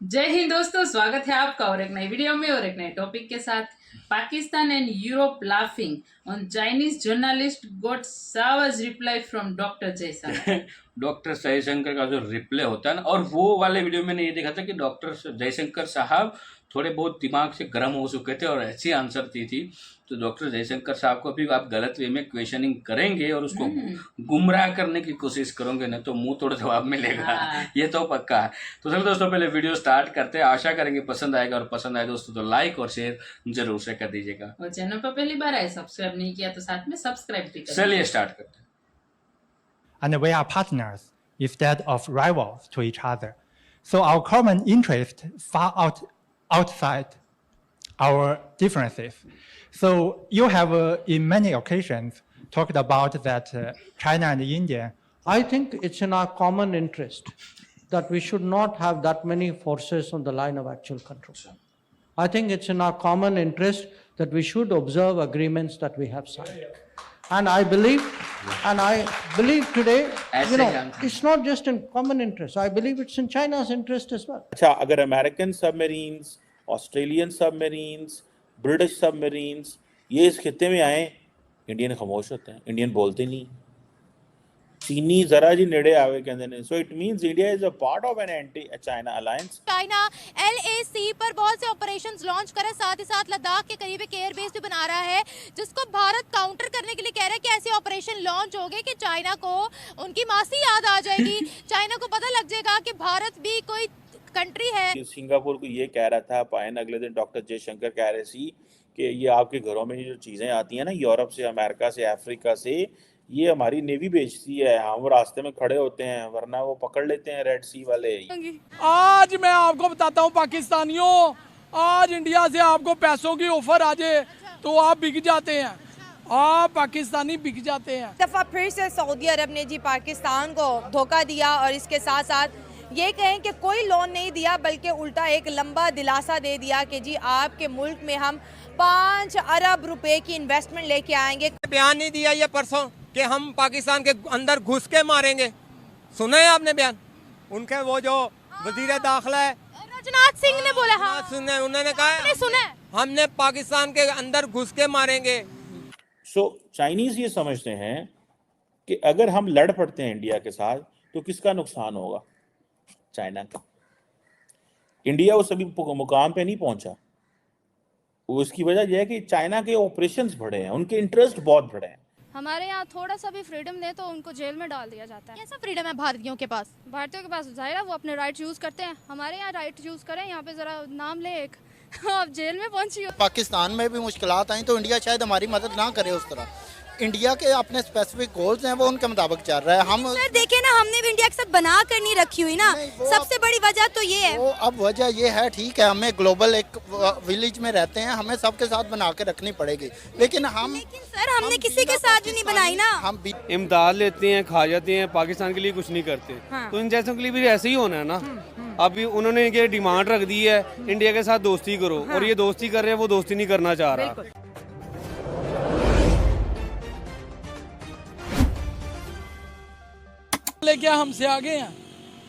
जय हिंद दोस्तों, स्वागत है आपका और एक नई वीडियो में और एक नए टॉपिक के साथ। Pakistan and Europe laughing on Chinese journalist got savage reply from doctor Jaishankar. Doctor Jaishankar का जो रिप्लाई होता है ना, और वो वाले वीडियो में ये देखा था कि डॉक्टर जयशंकर साहब थोड़े बहुत दिमाग से गर्म हो चुके थे और ऐसी आंसर दी थी। तो डॉक्टर जयशंकर साहब को भी आप गलत वे में क्वेश्चनिंग करेंगे और उसको गुमराह करने की कोशिश करोगे ना, तो मुंह तोड़ जवाब मिलेगा। ये तो पक्का है। तो चलो दोस्तों, पहले वीडियो स्टार्ट करते हैं। आशा करेंगे पसंद आएगा, और पसंद आए दोस्तों तो लाइक और शेयर जरूर से कर दीजिएगा। और चैनल पर पहली बार आए, सब्सक्राइब नहीं किया तो साथ में सब्सक्राइब भी करें। चलिए स्टार्ट करते हैं। And we are partners instead of rivals to each other. So our common interest far outside our differences. So you have, in many occasions, talked about that China and India. I think it's in our common interest that we should not have that many forces on the line of actual control. I think it's in our common interest that we should observe agreements that we have signed. And I believe today, it's not just in common interest. I believe it's in China's interest as well. अच्छा, अगर American submarines, Australian submarines, British submarines ये इस खित्ते में आए, Indian खामोश होते हैं, इंडियन बोलते नहीं। चीनी जरा जी नेड़े आवे कहते हैं। So it means India is a part of an anti China alliance. China LAC पर बहुत से ऑपरेशंस लॉन्च करे, साथ ही साथ लद्दाख के करीब एक एयरबेस भी बना रहा है, जिसको भारत काउंटर करने के लिए कह रहा है कि ऐसे ऑपरेशन लॉन्च हो गए कि चाइना को उनकी मासी याद आ जाएगी। चाइना को पता लग जाएगा कि भारत भी कोई कंट्री है। सिंगापुर को ये कह रहा था पायन, अगले दिन डॉक्टर जयशंकर कह रहे सी कि ये आपके घरों में जो चीजें आती हैं ना, यूरोप से, अमेरिका से, अफ्रीका से, ये हमारी नेवी बेचती है। हम रास्ते में खड़े होते हैं, वरना वो पकड़ लेते हैं रेड सी वाले। आज मैं आपको बताता हूँ पाकिस्तानियों, आज इंडिया से आपको पैसों की ऑफर आ जाए तो आप बिक जाते हैं, आप पाकिस्तानी बिक जाते हैं। दफा फिर से सऊदी अरब ने जी पाकिस्तान को धोखा दिया और इसके साथ साथ ये कहें कि कोई लोन नहीं दिया, बल्कि उल्टा एक लंबा दिलासा दे दिया कि जी आपके मुल्क में हम 5 अरब रुपए की इन्वेस्टमेंट लेके आएंगे। बयान नहीं दिया ये परसों कि हम पाकिस्तान के अंदर घुस के मारेंगे, सुना है आपने बयान? उनके वो जो वजीर दाखिला है राजनाथ सिंह ने बोला, हाँ सुने, उन्होंने कहा सुना है हमने पाकिस्तान के अंदर घुस के मारेंगे। सो चाइनीज ये समझते हैं कि अगर हम लड़ पड़ते हैं इंडिया के साथ तो किसका नुकसान होगा? चाइना का। इंडिया उस अभी मुकाम पे नहीं पहुंचा। उसकी वजह यह है कि चाइना के ऑपरेशंस बढ़े हैं, उनके इंटरेस्ट बहुत बढ़े हैं। हमारे यहाँ थोड़ा सा भी फ्रीडम दे तो उनको जेल में डाल दिया जाता है। कैसा फ्रीडम है भारतीयों के पास? भारतीयों के पास जाहिर है वो अपने राइट यूज करते हैं, हमारे यहाँ राइट यूज करें। यहाँ पे जरा नाम ले एक आप जेल में पहुंची हो। पाकिस्तान में भी मुश्किलात आई तो इंडिया शायद हमारी मदद ना करे उस तरह। इंडिया के अपने स्पेसिफिक गोल्स हैं, वो उनके मुताबिक चल रहा है। हम सर देखें ना, हमने भी इंडिया के साथ बना कर नहीं रखी हुई ना, सबसे बड़ी वजह तो ये है। वो अब वजह ये है, ठीक है, हमें ग्लोबल एक विलेज में रहते हैं, हमें सबके साथ बना के रखनी पड़ेगी, लेकिन सर हमने किसी के साथ भी नहीं बनाई ना। हम इमदाद लेते हैं, खा जाते हैं, पाकिस्तान के लिए कुछ नहीं करते। हाँ। तो इन जैसों के लिए भी ऐसे ही होना है ना। अभी उन्होंने ये डिमांड रख दी है इंडिया के साथ दोस्ती करो, और ये दोस्ती कर रहे हैं, वो दोस्ती नहीं करना चाह रहा। लेके हमसे आगे हैं,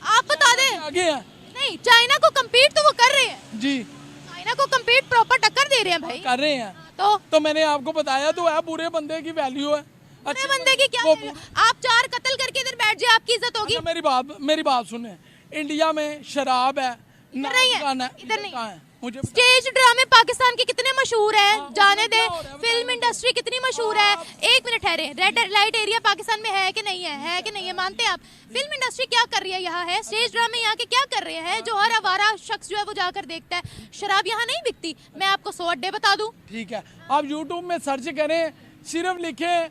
आप बता दें। आगे हैं नहीं, चाइना को कम्पीट तो वो कर रहे हैं जी, चाइना को कम्पीट प्रॉपर टक्कर दे रहे हैं भाई, कर रहे हैं। तो मैंने आपको बताया तो है, बुरे बंदे की वैल्यू है। अच्छे बंदे की क्या value? आप 4 कत्ल करके इधर बैठ जाए, आपकी इज्जत होगी? अच्छा, मेरी बात सुने। इंडिया में शराब है, इधर नहीं है, इधर नहीं है। मुझे स्टेज ड्रामे पाकिस्तान के कितने मशहूर हैं, जाने दे। फिल्म इंडस्ट्री कितनी मशहूर है। एक मिनट ठहरे, रेड लाइट एरिया पाकिस्तान में है कि नहीं है? है कि नहीं है? मानते हैं आप? फिल्म इंडस्ट्री क्या कर रही है यहाँ है, स्टेज ड्रामे यहाँ के क्या कर रहे हैं, जो हर आवारा शख्स जो है वो जाकर देखता है। शराब यहाँ नहीं बिकती, मैं आपको 100 अड्डे बता दूं। ठीक है, आप यूट्यूब में सर्च करें, सिर्फ लिखें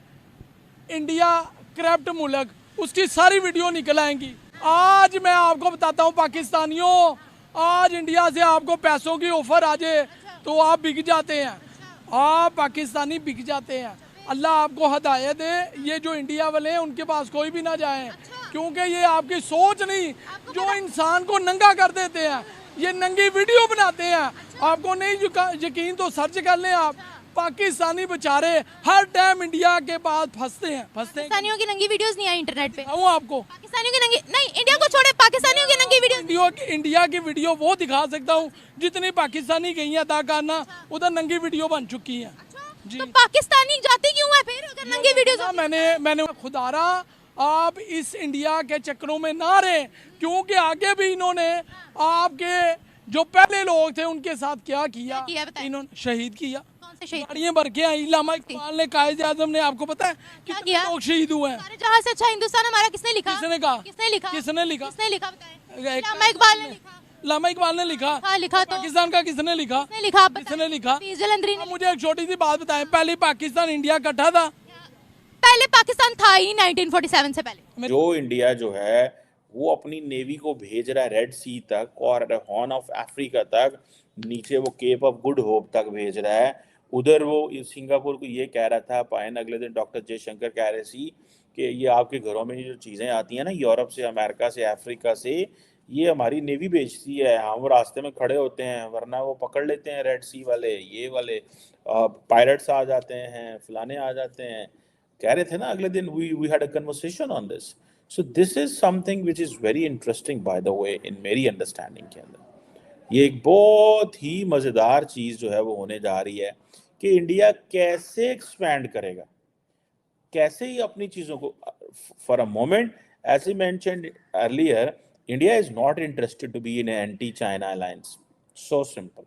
इंडिया करप्ट मुल्क, उसकी सारी वीडियो निकल आएंगी। आज मैं आपको बताता हूँ पाकिस्तानियों, आज इंडिया से आपको पैसों की ऑफर आ जाए तो आप बिक जाते हैं, आप पाकिस्तानी बिक जाते हैं। अल्लाह आपको हदायत दे, ये जो इंडिया वाले हैं उनके पास कोई भी ना जाए, क्योंकि ये आपकी सोच नहीं, जो इंसान को नंगा कर देते हैं, ये नंगी वीडियो बनाते हैं। आपको नहीं यकीन तो सर्च कर लें आप, पाकिस्तानी बेचारे हर टाइम इंडिया के पास फंसते हैं। पाकिस्तानियों की नंगी वीडियोस नहीं आई इंटरनेट पे। दिखाऊं आपको पाकिस्तानियों की नंगी नहीं, इंडिया को छोड़े पाकिस्तानियों की नंगी वीडियोस। इंडिया की वीडियो वो दिखा सकता हूँ जितनी पाकिस्तानी गई हैं अदाकारना, उधर नंगी वीडियो बन चुकी है जी। तो पाकिस्तानी जाती क्यों है फिर अगर नंगी वीडियोस? मैंने खुदारा आप इस इंडिया के चक्करों में ना रहे, क्योंकि आगे भी इन्होंने आपके जो पहले लोग थे उनके साथ क्या किया इन्होंने शहीद किया। गाड़ियां भर के आई। लामा इकबाल ने, कायद आजम ने, आपको पता है कितने लोग शहीद हुए हैं? जहां से अच्छा हिंदुस्तान हमारा किसने लिखा? किसने कहा? किसने लिखा? किसने लिखा? किसने लिखा बताएं? लामा इकबाल ने लिखा। लामा इकबाल ने लिखा? हाँ लिखा। तो पाकिस्तान का किसने लिखा? किसने लिखा? किसने लिखा? जलंधरी ने। मुझे एक छोटी सी बात बताएं, पहले पाकिस्तान इंडिया इकट्ठा था? पहले पाकिस्तान था ही 1947 से पहले। जो इंडिया जो है वो अपनी नेवी को भेज रहा है रेड सी तक और हॉर्न ऑफ अफ्रीका तक, नीचे वो केप ऑफ गुड होप तक भेज रहा है। उधर वो सिंगापुर को ये कह रहा था पायन, अगले दिन डॉक्टर जयशंकर कह रहे सी कि ये आपके घरों में जो चीज़ें आती हैं ना यूरोप से, अमेरिका से, अफ्रीका से, ये हमारी नेवी बेचती है, हम रास्ते में खड़े होते हैं वरना वो पकड़ लेते हैं रेड सी वाले, ये वाले पायलट्स आ जाते हैं, फलाने आ जाते हैं। कह रहे थे ना अगले दिन we had a conversation on this. So this is something which is very interesting by the way in मेरी अंडरस्टैंडिंग के अंदर। ये एक बहुत ही मज़ेदार चीज़ जो है वो होने जा रही है कि इंडिया कैसे एक्सपैंड करेगा, कैसे ही अपनी चीज़ों को, for a moment as I mentioned earlier, India is not interested to be in anti China alliance, so simple.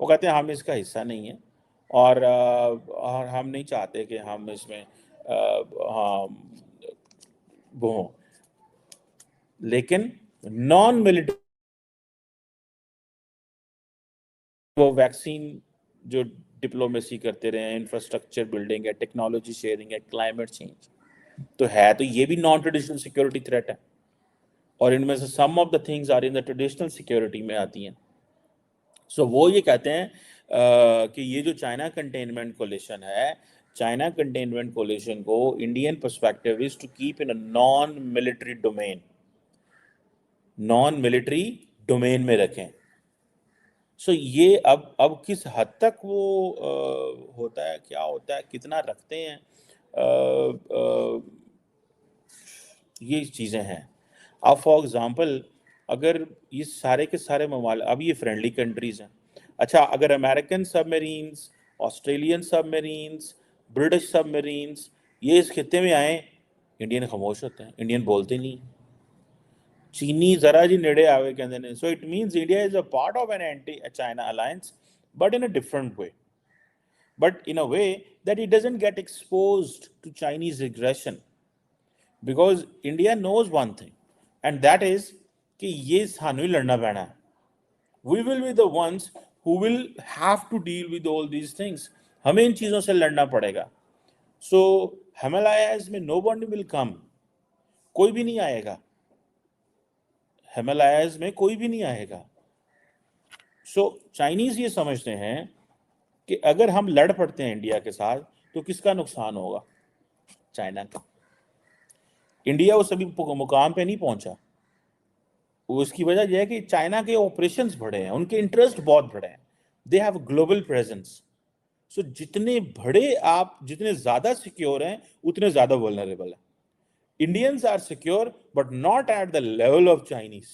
वो कहते हैं हम इसका हिस्सा नहीं है और हम नहीं चाहते कि हम इसमें वो हों। लेकिन नॉन मिलिट्री वो वैक्सीन जो डिप्लोमेसी करते रहे हैं, इंफ्रास्ट्रक्चर बिल्डिंग है, टेक्नोलॉजी शेयरिंग है, क्लाइमेट चेंज तो है, तो ये भी नॉन ट्रेडिशनल सिक्योरिटी थ्रेट है और इनमें से some of the things are in the traditional security में आती हैं। सो वो ये कहते हैं कि ये जो चाइना कंटेनमेंट कोलिशन है, चाइना कंटेनमेंट कोलिशन को Indian perspective is to keep in a non military domain, non military domain में रखें। सो ये अब किस हद तक वो होता है, क्या होता है, कितना रखते हैं, ये चीज़ें हैं। अब फॉर एग्ज़ाम्पल अगर ये सारे के सारे ममालिक, अब ये फ्रेंडली कंट्रीज़ हैं, अच्छा अगर American submarines, Australian submarines, British submarines ये इस खित्ते में आए, इंडियन खामोश होते हैं, इंडियन बोलते नहीं। चीनी जरा जी नेड़े आवे कहते हैं। So it means India is a part of an anti China alliance but in a different way, but in a way that it doesn't get exposed to Chinese aggression, because India knows one thing, and that is कि ये सानू ही लड़ना पैना है। We will be the ones who will have to deal with all these things. हमें इन चीज़ों से लड़ना पड़ेगा। So Himalayas में nobody will come, कोई भी नहीं आएगा। हिमालयाज में कोई भी नहीं आएगा। So Chinese ये समझते हैं कि अगर हम लड़ पड़ते हैं इंडिया के साथ तो किसका नुकसान होगा? चाइना का। इंडिया उस अभी मुकाम पे नहीं पहुंचा। उसकी वजह यह है कि चाइना के ऑपरेशंस बढ़े हैं, उनके इंटरेस्ट बहुत बड़े हैं, दे हैव ग्लोबल प्रेजेंस। सो जितने बड़े आप, जितने ज़्यादा सिक्योर हैं उतने ज़्यादा वल्नरेबल है। Indians are secure but not at the level of Chinese,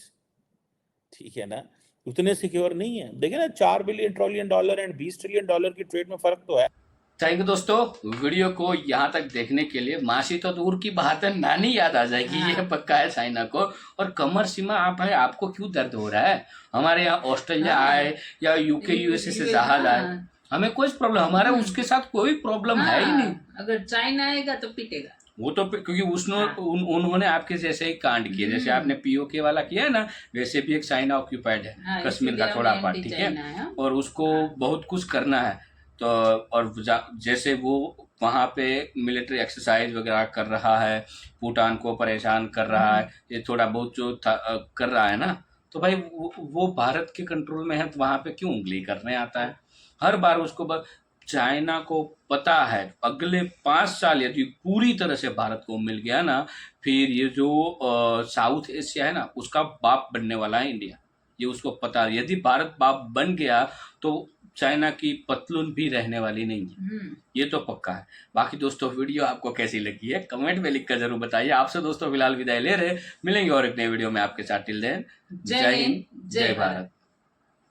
ठीक है ना, उतने सिक्योर नहीं है। देखिए ना, 4 billion trillion dollar and 20 trillion dollar की ट्रेड में फर्क तो है। थैंक यू दोस्तों, वीडियो को यहाँ तक देखने के लिए। मासी तो दूर की बात है, नानी याद आ जाएगी। ये पक्का है चाइना को। और कमर सीमा आप है, आपको क्यों दर्द हो रहा है? हमारे यहाँ ऑस्ट्रेलिया आए या यूके यूएसए से जहाज आए, हमें कोई प्रॉब्लम, हमारा उसके साथ कोई प्रॉब्लम है ही नहीं। अगर चाइना आएगा तो पिटेगा वो तो, क्योंकि उन्होंने आपके जैसे ही कांड किए, जैसे आपने पीओके वाला किया है ना, वैसे भी एक चाइना ऑक्यूपाइड है कश्मीर का थोड़ा पार्ट, ठीक है, और उसको बहुत कुछ करना है। तो और जैसे वो वहाँ पे मिलिट्री एक्सरसाइज वगैरह कर रहा है, भूटान को परेशान कर रहा है, ये थोड़ा बहुत जो कर रहा है ना, तो भाई वो भारत के कंट्रोल में है, तो वहाँ पे क्यों उंगली करने आता है? हर बार उसको चाइना को पता है अगले 5 साल यदि पूरी तरह से भारत को मिल गया ना, फिर ये जो साउथ एशिया है ना, उसका बाप बनने वाला है इंडिया। ये उसको पता, यदि भारत बाप बन गया तो चाइना की पतलून भी रहने वाली नहीं है, ये तो पक्का है। बाकी दोस्तों वीडियो आपको कैसी लगी है कमेंट में लिखकर जरूर बताइए। आपसे दोस्तों फिलहाल विदाई ले रहे, मिलेंगे और एक नए वीडियो में आपके साथ। टिल देन जय हिंद जय भारत।